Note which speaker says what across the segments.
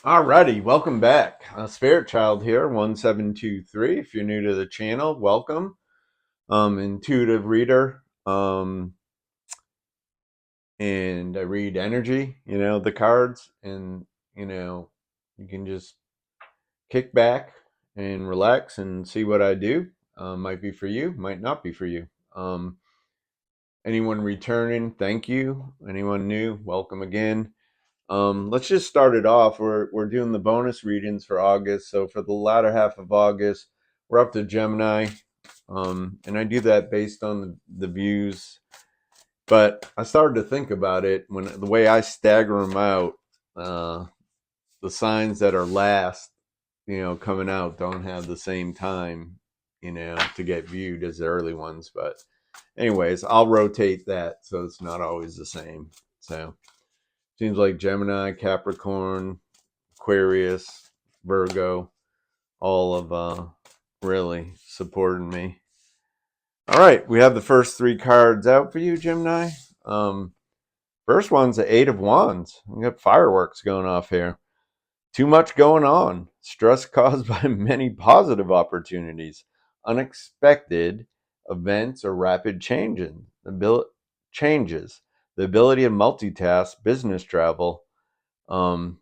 Speaker 1: Alrighty, welcome back. Spirit Child here, 1723. If you're new to the channel, welcome. Intuitive reader. And I read energy, the cards, and you can just kick back and relax and see what I do. Might be for you, might not be for you. Anyone returning, thank you. Anyone new, welcome again. Let's just start it off. We're doing the bonus readings for August. So for the latter half of August, we're up to Gemini, and I do that based on the views. But I started to think about it when the way I stagger them out. The signs that are last, coming out don't have the same time, to get viewed as the early ones. But anyways, I'll rotate that so it's not always the same. So. Seems like Gemini, Capricorn, Aquarius, Virgo, all of really supporting me. All right, we have the first three cards out for you, Gemini. First one's the Eight of Wands. We got fireworks going off here. Too much going on. Stress caused by many positive opportunities. Unexpected events or rapid changes. The ability to multitask, business travel. So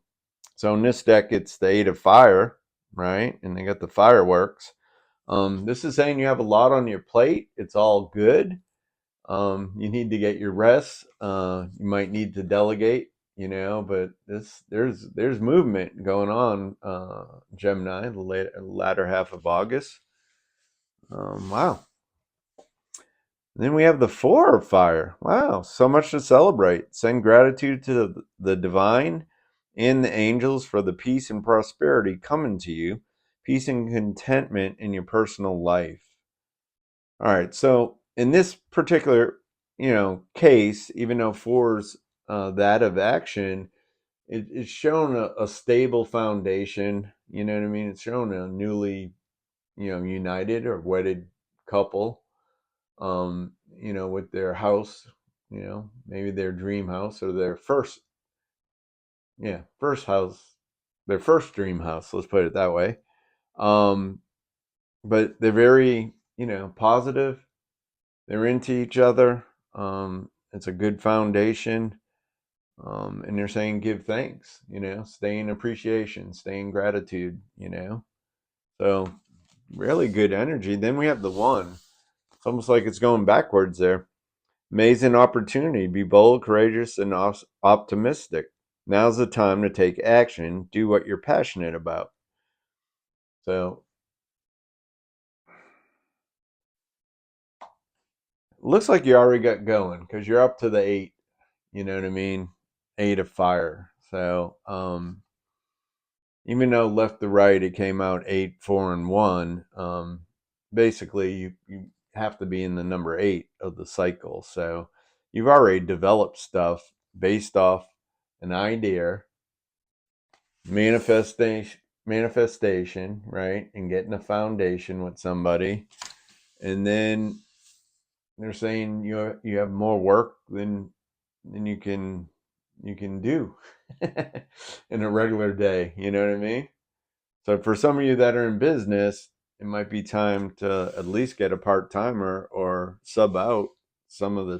Speaker 1: in this deck, it's the Eight of Fire, right? And they got the fireworks. This is saying you have a lot on your plate. It's all good. You need to get your rest. You might need to delegate, but there's movement going on, Gemini, the latter half of August. Wow. And then we have the Four of Fire. Wow, so much to celebrate. Send gratitude to the divine and the angels for the peace and prosperity coming to you. Peace and contentment in your personal life. All right, so in this particular, case, even though four's that of action, it's shown a stable foundation. You know what I mean? It's shown a newly, united or wedded couple. With their house, maybe their dream house or their first house, their first dream house. Let's put it that way. Um, but they're very, positive. They're into each other. It's a good foundation. And they're saying give thanks, stay in appreciation, stay in gratitude, So really good energy. Then we have the one. It's almost like it's going backwards there. Amazing opportunity. Be bold, courageous, and optimistic. Now's the time to take action. Do what you're passionate about. So looks like you already got going because you're up to the eight. You know what I mean? Eight of fire. So even though left to right it came out 8, 4, and 1, basically you have to be in the number 8 of the cycle. So you've already developed stuff based off an idea, manifestation, right? And getting a foundation with somebody. And then they're saying you have more work than you can do in a regular day. You know what I mean? So for some of you that are in business, it might be time to at least get a part timer or sub out some of the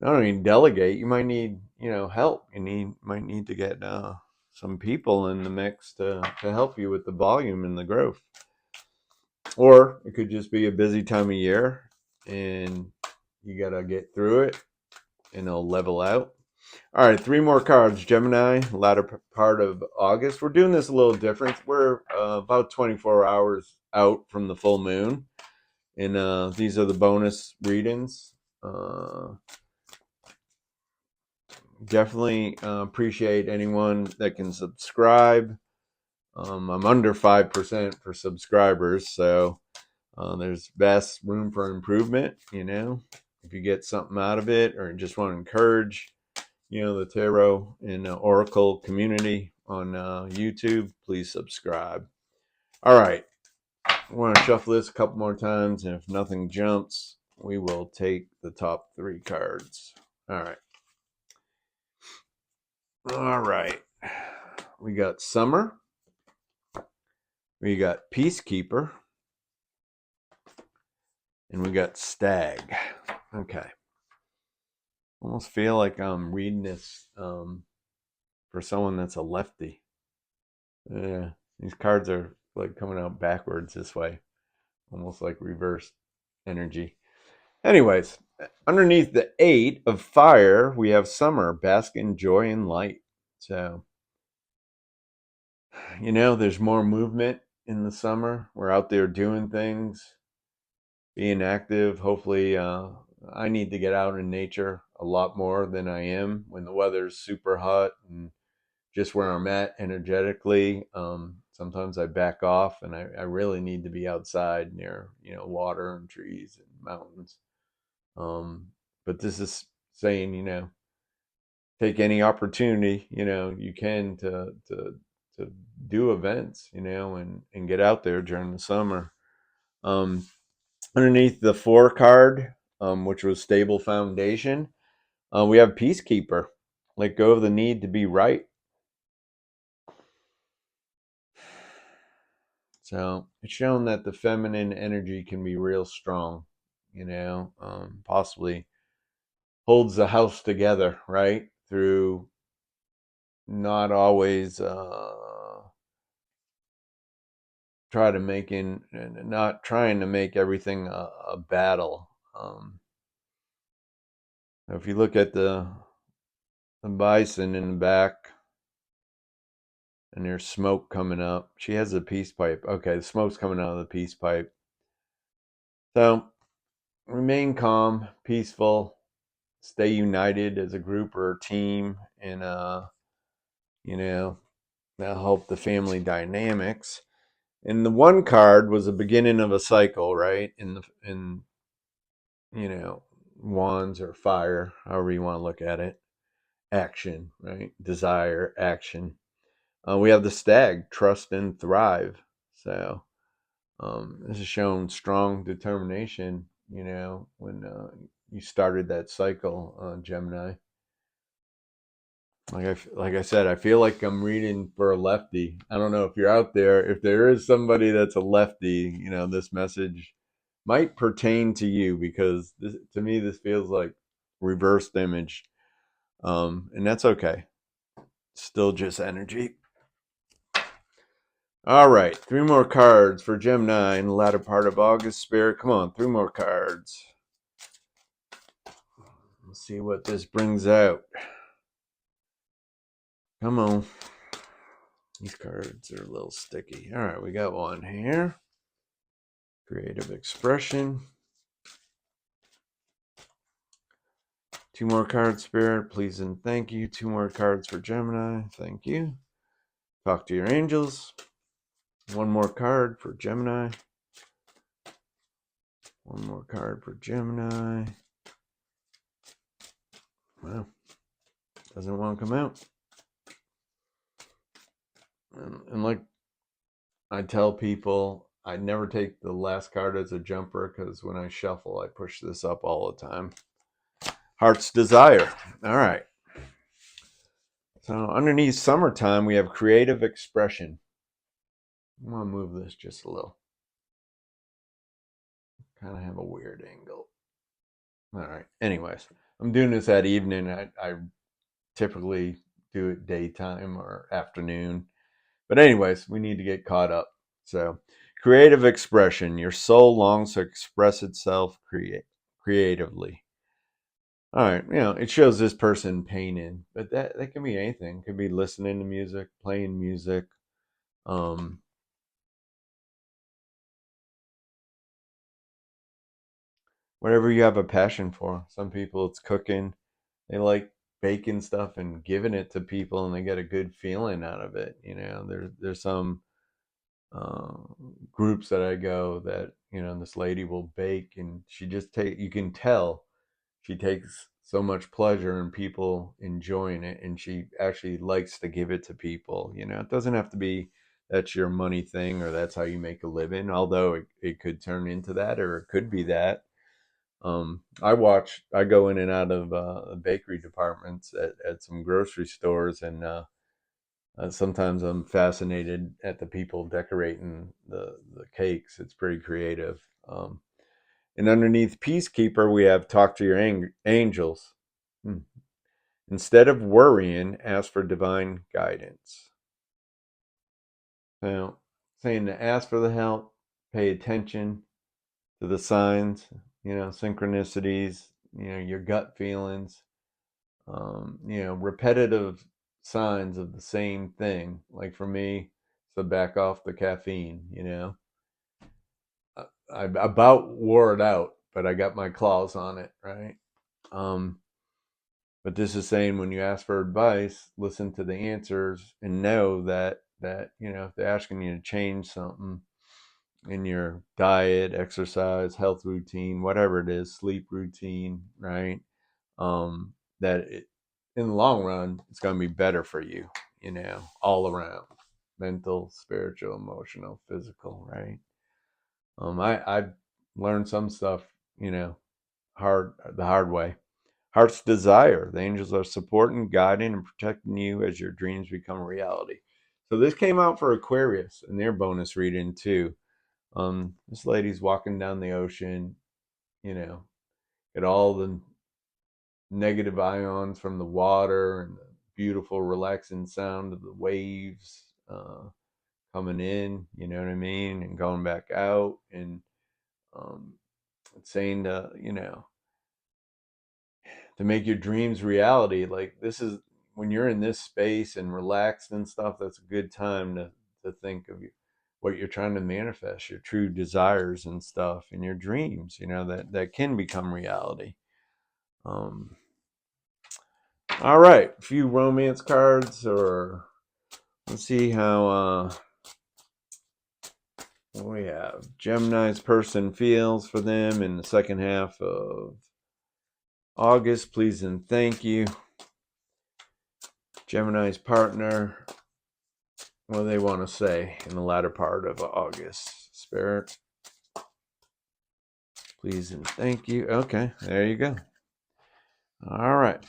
Speaker 1: not only delegate. You might need help. Might need to get some people in the mix to help you with the volume and the growth. Or it could just be a busy time of year and you got to get through it and it'll level out. All right, three more cards. Gemini, latter part of August. We're doing this a little different. We're about 24 hours out from the full moon. And these are the bonus readings. Definitely appreciate anyone that can subscribe. I'm under 5% for subscribers, so there's vast room for improvement. If you get something out of it or just want to encourage, the tarot and oracle community on YouTube, please subscribe. All right, I want to shuffle this a couple more times, and if nothing jumps, we will take the top three cards. All right. We got summer. We got peacekeeper. And we got stag. Okay. Almost feel like I'm reading this for someone that's a lefty. Yeah. These cards are like coming out backwards this way. Almost like reverse energy. Anyways, underneath the 8 of fire, we have summer, bask in joy and light. So, there's more movement in the summer. We're out there doing things, being active. Hopefully, I need to get out in nature a lot more than I am when the weather's super hot and just where I'm at energetically. Sometimes I back off, and I really need to be outside near, water and trees and mountains. But this is saying, take any opportunity, you can to do events, and get out there during the summer. Um, Underneath the 4 card, which was stable foundation, we have peacekeeper. Let go of the need to be right. So it's shown that the feminine energy can be real strong, possibly holds the house together, right? Through not always not trying to make everything a battle. If you look at the bison in the back, and there's smoke coming up. She has a peace pipe. Okay, the smoke's coming out of the peace pipe. So remain calm, peaceful, stay united as a group or a team, and that'll help the family dynamics. And the 1 card was the beginning of a cycle, right? In wands or fire, however you want to look at it. Action, right? Desire, action. We have the stag, trust and thrive. So this has shown strong determination, when you started that cycle, Gemini. Like I said, I feel like I'm reading for a lefty. I don't know if you're out there. If there is somebody that's a lefty, this message might pertain to you, because to me this feels like reversed image, and that's okay. Still just energy. All right, 3 more cards for Gemini in the latter part of August. Spirit, come on, 3 more cards. Let's see what this brings out. Come on. These cards are a little sticky. All right, we got one here. Creative expression. 2 more cards, Spirit, please and thank you. 2 more cards for Gemini. Thank you. Talk to your angels. 1 more card for Gemini. 1 more card for Gemini. Well, doesn't want to come out. And like I tell people, I never take the last card as a jumper, because when I shuffle, I push this up all the time. Heart's desire. All right. So underneath summertime, we have creative expression. I'm going to move this just a little. Kind of have a weird angle. All right. Anyways, I'm doing this at evening. I typically do it daytime or afternoon. But anyways, we need to get caught up. So creative expression. Your soul longs to express itself creatively. All right. It shows this person painting, but that can be anything. It could be listening to music, playing music. Whatever you have a passion for. Some people it's cooking. They like baking stuff and giving it to people, and they get a good feeling out of it. There's some uh, groups that I go that this lady will bake, and you can tell she takes so much pleasure in people enjoying it, and she actually likes to give it to people. It doesn't have to be that's your money thing or that's how you make a living, although it could turn into that, or it could be that. I go in and out of bakery departments at some grocery stores, and Sometimes I'm fascinated at the people decorating the cakes. It's pretty creative. And underneath Peacekeeper, we have Talk to Your Angels. Hmm. Instead of worrying, ask for divine guidance. So, saying to ask for the help, pay attention to the signs, synchronicities, your gut feelings, repetitive signs of the same thing. Like for me, so back off the caffeine. I about wore it out, but I got my claws on it, right? Um, but this is saying when you ask for advice, listen to the answers and know that if they're asking you to change something in your diet, exercise, health routine, whatever it is, sleep routine, right? That in the long run, it's going to be better for you, all around, mental, spiritual, emotional, physical, right? I've learned some stuff, the hard way. Heart's desire. The angels are supporting, guiding, and protecting you as your dreams become a reality. So this came out for Aquarius in their bonus reading too. This lady's walking down the ocean, you know, get all the negative ions from the water and the beautiful, relaxing sound of the waves coming in, you know what I mean, and going back out, and um, saying to make your dreams reality. Like this is when you're in this space and relaxed and stuff. That's a good time to think of what you're trying to manifest, your true desires and stuff, and your dreams. That can become reality. Um, all right, a few romance cards, or let's see how we have Gemini's person feels for them in the second half of August. Please and thank you. Gemini's partner, what do they want to say in the latter part of August? Spirit, please and thank you. Okay, there you go. All right.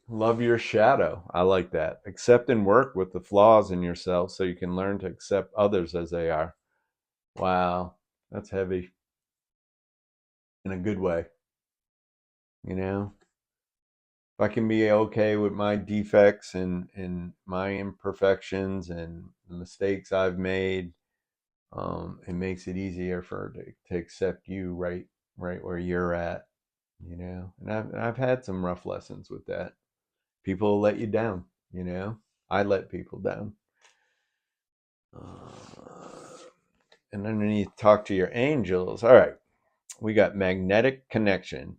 Speaker 1: Love your shadow. I like that. Accept and work with the flaws in yourself so you can learn to accept others as they are. Wow, that's heavy in a good way. If I can be okay with my defects and my imperfections and the mistakes I've made, it makes it easier to accept you right where you're at. And I've had some rough lessons with that. People let you down. I let people down. And underneath, talk to your angels. All right, we got magnetic connection.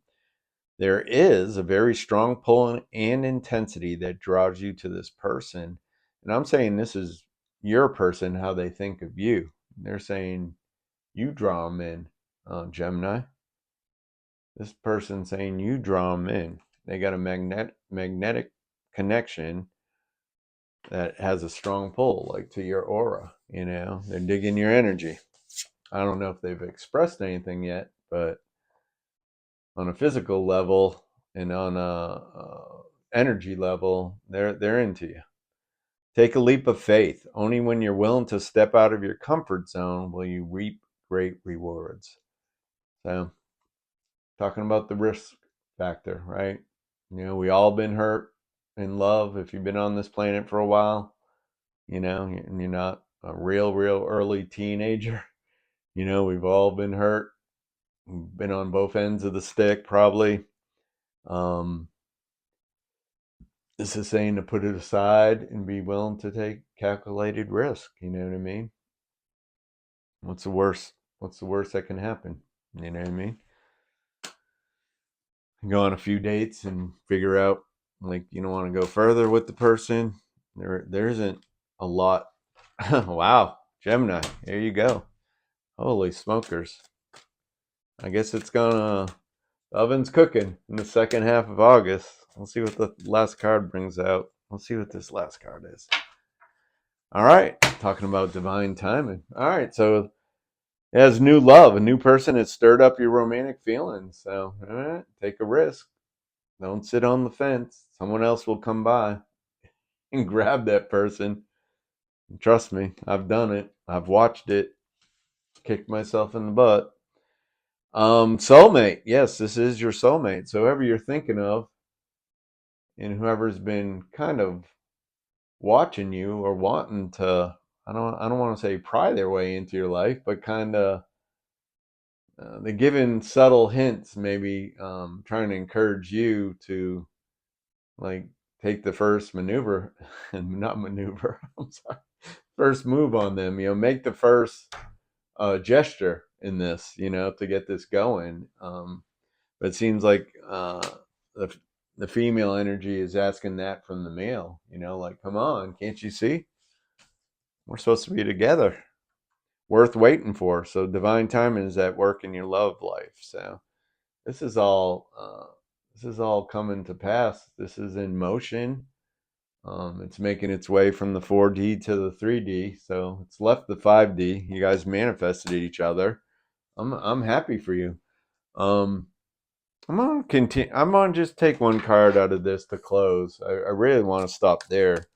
Speaker 1: There is a very strong pull and intensity that draws you to this person. And I'm saying this is your person, how they think of you. They're saying you draw them in, Gemini. This person saying you draw them in. They got a magnetic connection that has a strong pull, like to your aura. They're digging your energy. I don't know if they've expressed anything yet, but on a physical level and on a energy level, they're into you. Take a leap of faith. Only when you're willing to step out of your comfort zone will you reap great rewards. So, talking about the risk factor, right? We all been hurt in love. If you've been on this planet for a while, and you're not a real early teenager, we've all been hurt. We've been on both ends of the stick, probably. Um, this is saying to put it aside and be willing to take calculated risk. You know what I mean? What's the worst? What's the worst that can happen? You know what I mean? Go on a few dates and figure out like you don't want to go further with the person. There isn't a lot. Wow, Gemini, here you go. Holy smokers! I guess it's gonna the oven's cooking in the second half of August. We'll see what the last card brings out. We'll see what this last card is. All right, talking about divine timing. All right, so it has new love. A new person has stirred up your romantic feelings. So, all right, take a risk. Don't sit on the fence. Someone else will come by and grab that person. Trust me, I've done it. I've watched it, kicked myself in the butt. Soulmate. Yes, this is your soulmate. So whoever you're thinking of and whoever's been kind of watching you or wanting to, I don't want to say pry their way into your life, but kind of they're giving subtle hints, maybe trying to encourage you to like take the first maneuver and not maneuver. I'm sorry, first move on them. Make the first gesture in this. To get this going. But it seems like the the female energy is asking that from the male. Like, come on, can't you see? We're supposed to be together. Worth waiting for. So divine timing is at work in your love life. So this is all coming to pass. This is in motion. It's making its way from the 4D to the 3D. So it's left the 5D. You guys manifested each other. I'm happy for you. I'm gonna continue. I'm gonna just take one card out of this to close. I really want to stop there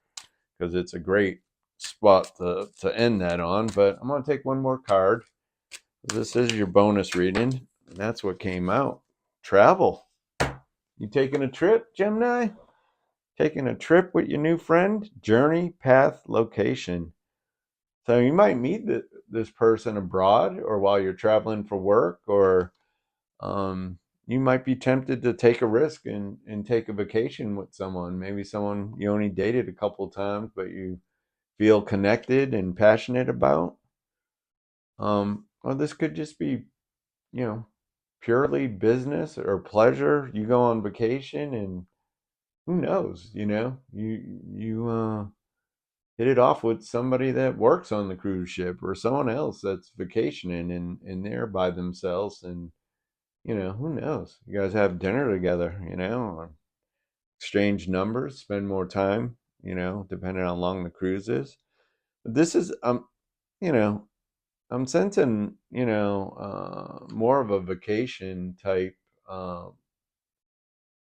Speaker 1: because it's a great spot to end that on. But I'm gonna take one more card. This is your bonus reading, and that's what came out. Travel. You taking a trip, Gemini? Taking a trip with your new friend? Journey, path, location. So you might meet this person abroad or while you're traveling for work, or you might be tempted to take a risk and take a vacation with someone. Maybe someone you only dated a couple of times, but you feel connected and passionate about. Or this could just be, you know, purely business or pleasure. You go on vacation and who knows, you hit it off with somebody that works on the cruise ship or someone else that's vacationing and they're by themselves and who knows? You guys have dinner together, or exchange numbers, spend more time, depending on how long the cruise is. But this is you know, I'm sensing, more of a vacation type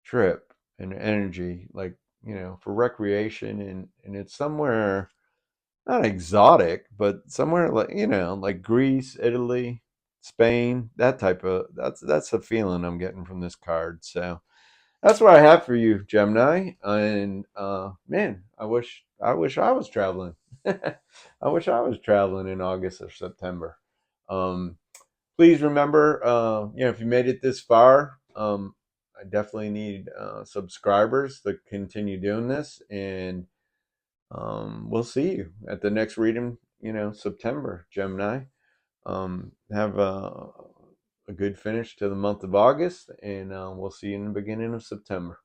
Speaker 1: trip and energy, like, for recreation and it's somewhere not exotic, but somewhere like, like Greece, Italy, Spain, that type of that's the feeling I'm getting from this card. So that's what I have for you, Gemini. And man, I wish I was traveling. I wish I was traveling in August or September. Um, Please remember, if you made it this far, I definitely need subscribers to continue doing this, and we'll see you at the next reading. September, Gemini. Have a good finish to the month of August, and we'll see you in the beginning of September.